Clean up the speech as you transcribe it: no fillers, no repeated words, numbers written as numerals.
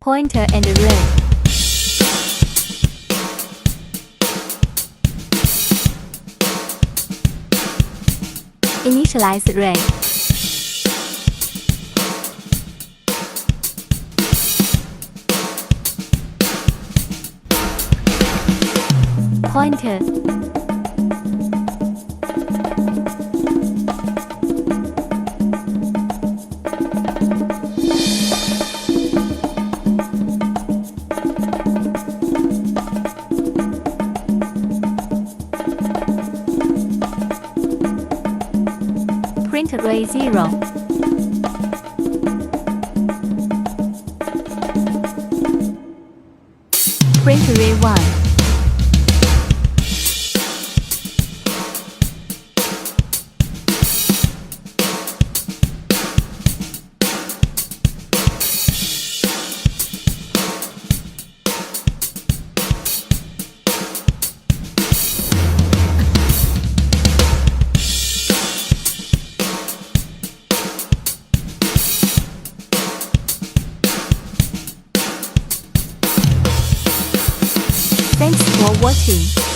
pointer and array. Initialize array. Pointer. Print array 0. Print array 1. Thanks for watching.